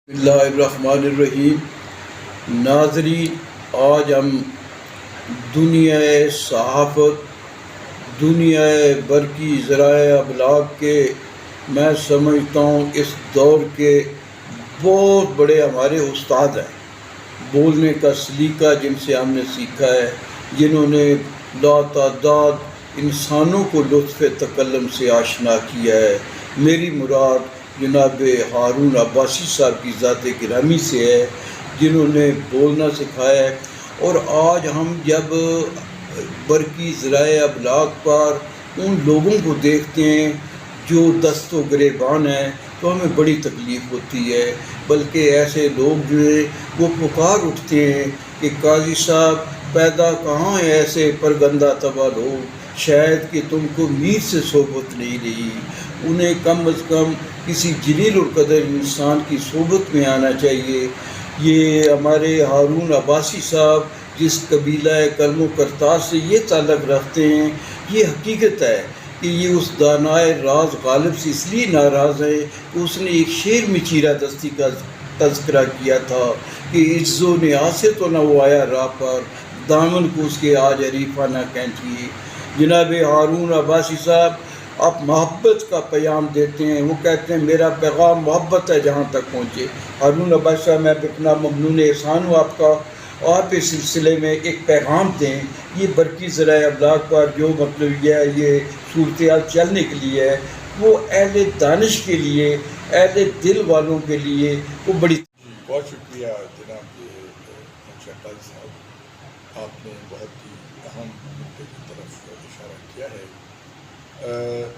بسم اللہ الرحمن الرحیم۔ ناظرین، آج ہم دنیا صحافت، دنیا برقی ذرائع ابلاغ کے میں سمجھتا ہوں اس دور کے بہت بڑے ہمارے استاد ہیں۔ بولنے کا سلیقہ جن سے ہم نے سیکھا ہے، جنہوں نے لاتعداد انسانوں کو لطف تکلم سے آشنا کیا ہے۔ میری مراد جناب ہارون عباسی صاحب کی ذات گرامی سے ہے، جنہوں نے بولنا سکھایا ہے۔ اور آج ہم جب برقی ذرائع ابلاغ پر ان لوگوں کو دیکھتے ہیں جو دست و گریبان ہیں تو ہمیں بڑی تکلیف ہوتی ہے، بلکہ ایسے لوگ جو ہیں وہ پکار اٹھتے ہیں کہ قاضی صاحب پیدا کہاں ہے ایسے پرگندہ طبع لوگ، شاید کہ تم کو میر سے صحبت نہیں رہی۔ انہیں کم از کم کسی جلیل القدر انسان کی صحبت میں آنا چاہیے۔ یہ ہمارے ہارون عباسی صاحب جس قبیلہ کلم و کرتاز سے یہ تعلق رکھتے ہیں، یہ حقیقت ہے کہ یہ اس دانائے راز غالب سے اس لیے ناراض ہے کہ اس نے ایک شعر میں چیرہ دستی کا تذکرہ کیا تھا کہ عز و نیاز سے تو نہ وہ آیا راہ پر، دامن کو اس کے آج حریفہ نہ کھینچیے۔ جناب ہارون عباسی صاحب آپ محبت کا پیغام دیتے ہیں، وہ کہتے ہیں میرا پیغام محبت ہے جہاں تک پہنچے۔ ہارون عباسی صاحب میں اتنا ممنون احسان ہوں آپ کا، آپ اس سلسلے میں ایک پیغام دیں۔ یہ برقی ذرائع ابلاغ پر جو مطلب یہ صورتحال چلنے کے لیے ہے، وہ اہل دانش کے لیے، اہل دل والوں کے لیے وہ بڑی بہت شکریہ جناب منشا قاضی صاحب، آپ نے بہت ہی اہم مدعے کی طرف اشارہ کیا ہے۔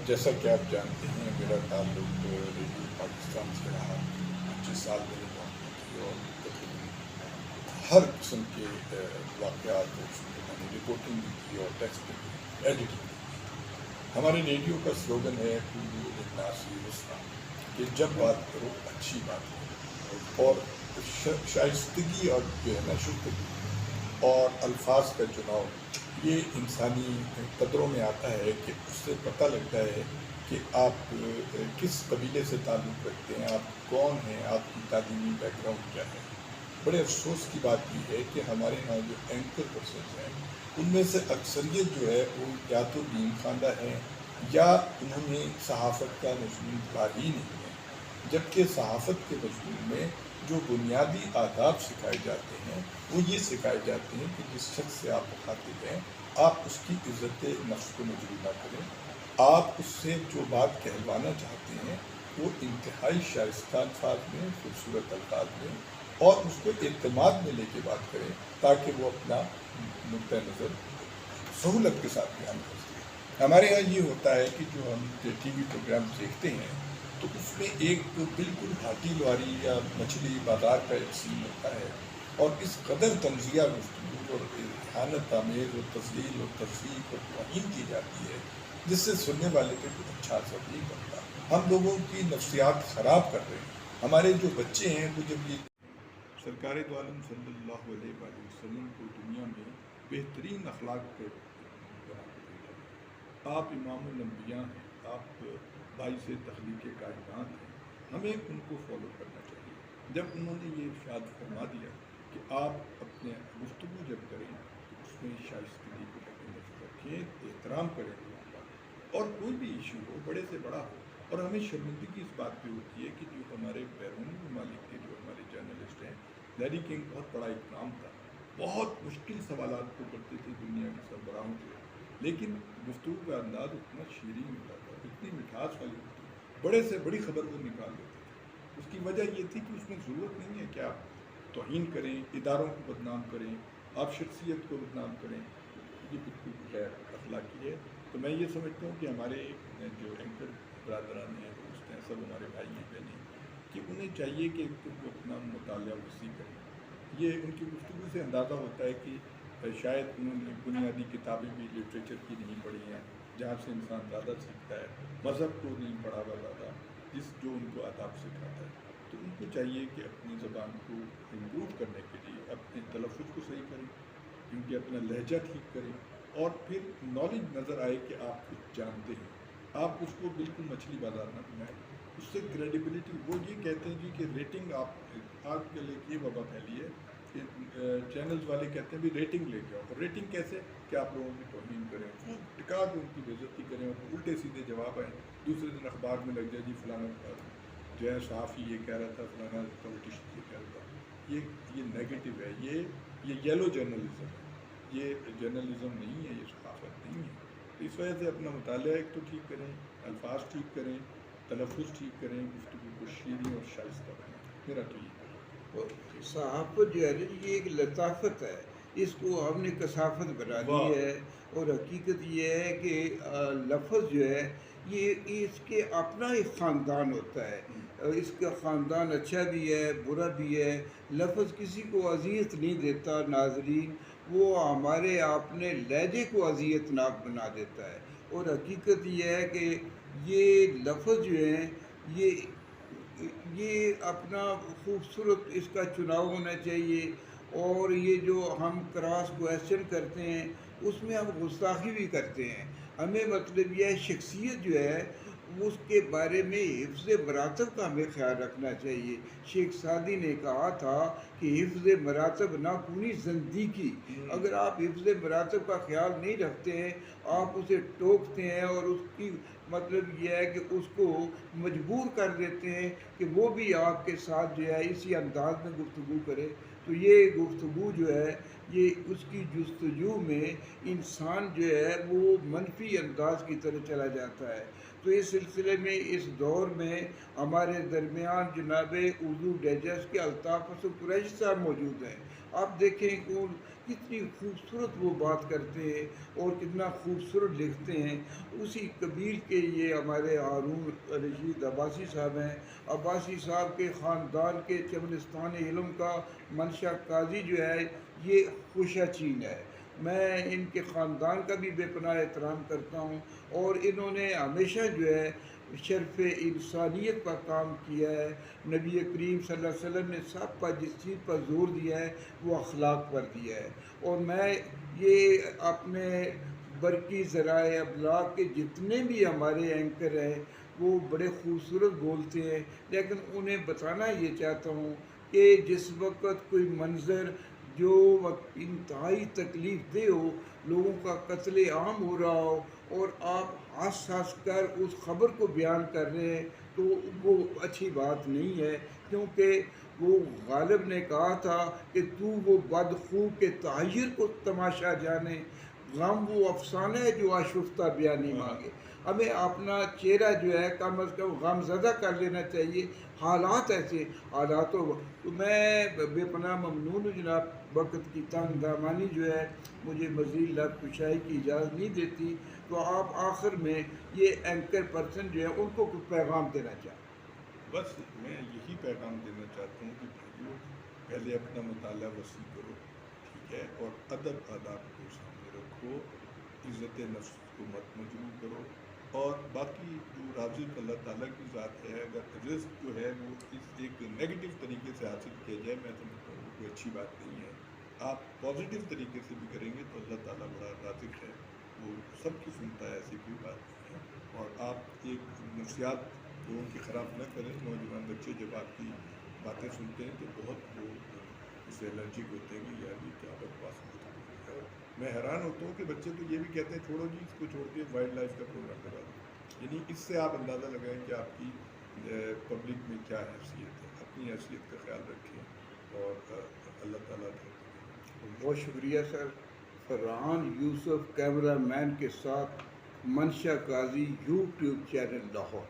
جیسا کہ آپ جانتے ہیں میرا تعلق ریڈیو پاکستان سے رہا، 25 سال میرے نوکری کی اور تقریباً ہر قسم کے واقعات اس میں نے رپورٹنگ بھی کی اور ٹیکسٹ بھی، ایڈیٹنگ بھی۔ ہمارے ریڈیو کا سلوگن ہے قولوا للناس حسنا، کہ جب بات کرو اچھی بات کرو، اور شائستگی اور جو ہے نا شائستگی اور الفاظ کا چناؤ یہ انسانی قدروں میں آتا ہے کہ اس سے پتہ لگتا ہے کہ آپ کس قبیلے سے تعلق رکھتے ہیں، آپ کون ہیں، آپ کی تعلیمی بیک گراؤنڈ کیا ہے۔ بڑے افسوس کی بات یہ ہے کہ ہمارے ہاں جو اینکر پرسنز ہیں ان میں سے اکثریت جو ہے وہ یا تو دین خواندہ ہیں یا انہوں نے صحافت کا مضمون پڑھا ہی نہیں ہے، جبکہ صحافت کے مضمون میں جو بنیادی آداب سکھائے جاتے ہیں وہ یہ سکھائے جاتے ہیں کہ جس شخص سے آپ مخاطب ہیں آپ اس کی عزت نفس کو مجروح نہ کریں، آپ اس سے جو بات کہلوانا چاہتے ہیں وہ انتہائی شائستہ الفاظ میں، خوبصورت الفاظ میں اور اس کو اعتماد میں لے کے بات کریں تاکہ وہ اپنا نقطۂ نظر سہولت کے ساتھ بیان کر سکیں۔ ہمارے یہاں یہ ہوتا ہے کہ جو ہم ٹی وی پروگرام دیکھتے ہیں تو اس میں ایک بالکل ہاٹی لواری یا مچھلی بازار کا ایک سین ہوتا ہے، اور اس قدر تنزیہ گفتگو اور اذہانت آمیز اور تذلیل اور تفریق اور توہین کی جاتی ہے جس سے سننے والے پہ کوئی اچھا اثر نہیں پڑتا۔ ہم لوگوں کی نفسیات خراب کر رہے ہیں۔ ہمارے جو بچے ہیں وہ جب یہ سرکار دو عالم صلی اللہ علیہ وآلہ وسلم کو دنیا میں بہترین اخلاق کے بنا کے بھیجا، آپ امام الانبیاء ہیں، آپ باعث تخلیق کائنات ہیں، ہمیں ان کو فالو کرنا چاہیے۔ جب انہوں نے یہ ارشاد فرما دیا کہ آپ اپنے گفتگو جب کریں تو اس میں شائستگی کو مد نظر رکھیں، احترام کریں لوگوں کا، اور کوئی بھی ایشو ہو بڑے سے بڑا ہو۔ اور ہمیں شرمندگی اس بات پہ ہوتی ہے کہ جو ہمارے بیرونی ممالک کے جو ہمارے جرنلسٹ ہیں، لیری کنگ بہت بڑا ایک نام تھا، بہت مشکل سوالات کو کرتے تھے دنیا کے سربراہوں سے، لیکن گفتگو کا انداز اتنا شیریں ہوتا تھا، اتنی مٹھاس والی گفتگو، بڑے سے بڑی خبر وہ نکال دیتے تھے۔ اس کی وجہ یہ تھی کہ اس میں ضرورت نہیں ہے کہ آپ توہین کریں، اداروں کو بدنام کریں، آپ شخصیت کو بدنام کریں، یہ بالکل غیر اخلاقی ہے۔ تو میں یہ سمجھتا ہوں کہ ہمارے جو اینکر برادران ہیں، دوست ہیں، سب ہمارے بھائی ہیں بہنیں، کہ انہیں چاہیے کہ وہ اپنا مطالعہ وسیع کریں۔ یہ ان کی گفتگو سے اندازہ ہوتا ہے کہ شاید انہوں نے بنیادی کتابیں بھی لٹریچر کی نہیں پڑھی ہیں جہاں سے انسان زیادہ سیکھتا ہے، مذہب کو نہیں پڑھا ہوا زیادہ جو ان کو آداب سکھاتا ہے۔ تو ان کو چاہیے کہ اپنی زبان کو امپروو کرنے کے لیے اپنے تلفظ کو صحیح کریں، کیونکہ اپنا لہجہ ٹھیک کریں، اور پھر نالج نظر آئے کہ آپ کچھ جانتے ہیں، آپ اس کو بالکل مچھلی بازار نہ بنائیں۔ اس سے کریڈیبلٹی وہ یہ کہتے ہیں جی کہ ریٹنگ آپ کے لیے یہ وبا پھیلی ہے کہ چینلز والے کہتے ہیں بھی ریٹنگ لے کے آؤ. اور ریٹنگ کیسے کہ آپ لوگوں کی توہین کریں, خوب ٹکا کے ان کی بے عزتی کریں اور الٹے سیدھے جواب آئیں. دوسرے دن اخبار میں لگ جائے جی فلانا جو ہے صحافی یہ کہہ رہا تھا, فلانا پولیٹیشین یہ کہہ رہا تھا. یہ نیگیٹو ہے, یہ یلو جرنلزم ہے, یہ جرنلزم نہیں ہے, یہ صحافت نہیں ہے. تو اس وجہ سے اپنا مطالعہ ایک تو ٹھیک کریں, الفاظ ٹھیک کریں, تلفظ ٹھیک کریں, گفتگو کو شیریں اور شائستہ بنائیں. میرا تو یہ صحافت جو ہے یہ ایک لطافت ہے, اس کو ہم نے کثافت بنا دی ہے. اور حقیقت یہ ہے کہ لفظ جو ہے یہ اس کے اپنا ایک خاندان ہوتا ہے. اس کا خاندان اچھا بھی ہے برا بھی ہے. لفظ کسی کو اذیت نہیں دیتا ناظرین, وہ ہمارے اپنے لہجے کو اذیت ناک بنا دیتا ہے. اور حقیقت یہ ہے کہ یہ لفظ جو ہیں یہ اپنا خوبصورت اس کا چناؤ ہونا چاہیے. اور یہ جو ہم کراس کویسچن کرتے ہیں اس میں ہم گستاخی بھی کرتے ہیں. ہمیں مطلب یہ شخصیت جو ہے اس کے بارے میں حفظ مراتب کا ہمیں خیال رکھنا چاہیے. شیخ سعدی نے کہا تھا کہ حفظ مراتب نہ کنی زندگی. اگر آپ حفظ مراتب کا خیال نہیں رکھتے ہیں, آپ اسے ٹوکتے ہیں اور اس کی مطلب یہ ہے کہ اس کو مجبور کر دیتے ہیں کہ وہ بھی آپ کے ساتھ جو ہے اسی انداز میں گفتگو کرے, تو یہ گفتگو جو ہے یہ اس کی جستجو میں انسان جو ہے وہ منفی انداز کی طرف چلا جاتا ہے. تو اس سلسلے میں اس دور میں ہمارے درمیان جناب اردو ڈائجسٹ کے الطاف حسن قریشی صاحب موجود ہیں. آپ دیکھیں کہ کتنی خوبصورت وہ بات کرتے ہیں اور کتنا خوبصورت لکھتے ہیں. اسی قبیل کے یہ ہمارے ہارون رشید عباسی صاحب ہیں. عباسی صاحب کے خاندان کے چمنستان علم کا منشا قاضی جو ہے یہ خوشہ چین ہے. میں ان کے خاندان کا بھی بے پناہ احترام کرتا ہوں, اور انہوں نے ہمیشہ جو ہے شرف انسانیت پر کام کیا ہے. نبی کریم صلی اللہ علیہ وسلم نے سب پر جس چیز پر زور دیا ہے وہ اخلاق پر دیا ہے. اور میں یہ اپنے برقی ذرائع ابلاغ کے جتنے بھی ہمارے اینکر ہیں وہ بڑے خوبصورت بولتے ہیں, لیکن انہیں بتانا یہ چاہتا ہوں کہ جس وقت کوئی منظر جو انتہائی تکلیف دہ ہو, لوگوں کا قتل عام ہو رہا ہو, اور آپ ہنس ہنس کر اس خبر کو بیان کر رہے ہیں, تو وہ اچھی بات نہیں ہے. کیونکہ وہ غالب نے کہا تھا کہ تو وہ بدخو کے تحیر کو تماشا جانے, غم وہ افسانہ ہے جو آشفتہ بیانی مانگے. ہمیں اپنا چہرہ جو ہے کم از کم غم زدہ کر لینا چاہیے. حالات ایسے حالاتوں, تو میں بے پناہ ممنون ہوں جناب. وقت کی تنگ دامانی جو ہے مجھے مزید لفظ کشائی کی اجازت نہیں دیتی, تو آپ آخر میں یہ اینکر پرسن جو ہے ان کو کچھ پیغام دینا چاہیں. بس میں یہی پیغام دینا چاہتا ہوں کہ بھائیو پہلے اپنا مطالعہ وسیع کرو, ٹھیک ہے, اور ادب آداب کو سامنے رکھو, عزت نفس کو مت مجروح کرو, اور باقی جو رازق اللہ تعالیٰ کی ذات ہے, اگر رزق جو ہے وہ اس ایک نیگیٹو طریقے سے حاصل کیا جائے میں سمجھتا ہوں کوئی اچھی بات نہیں ہے. آپ پازیٹیو طریقے سے بھی کریں گے تو اللہ تعالیٰ بڑا رازق ہے, وہ سب کی سنتا ہے, ایسی کوئی بات نہیں ہے. اور آپ ایک نفسیات لوگوں کی خراب نہ کریں. نوجوان بچے جب آپ کی باتیں سنتے ہیں تو بہت وہ اس سے الرجک ہوتے ہیں کہ یار یہ کیا بکواس ہوتا ہے. اور میں حیران ہوتا ہوں کہ بچے تو یہ بھی کہتے ہیں چھوڑو جی اس کو چھوڑ کے وائلڈ لائف کا پروگرام کرا دو. یعنی اس سے آپ اندازہ لگائیں کہ آپ کی پبلک میں کیا حیثیت ہے. اپنی حیثیت کا خیال رکھیں اور اللہ تعالیٰ بہت شکریہ سر. فرحان یوسف کیمرہ مین کے ساتھ منشا قاضی, یوٹیوب چینل لاہور.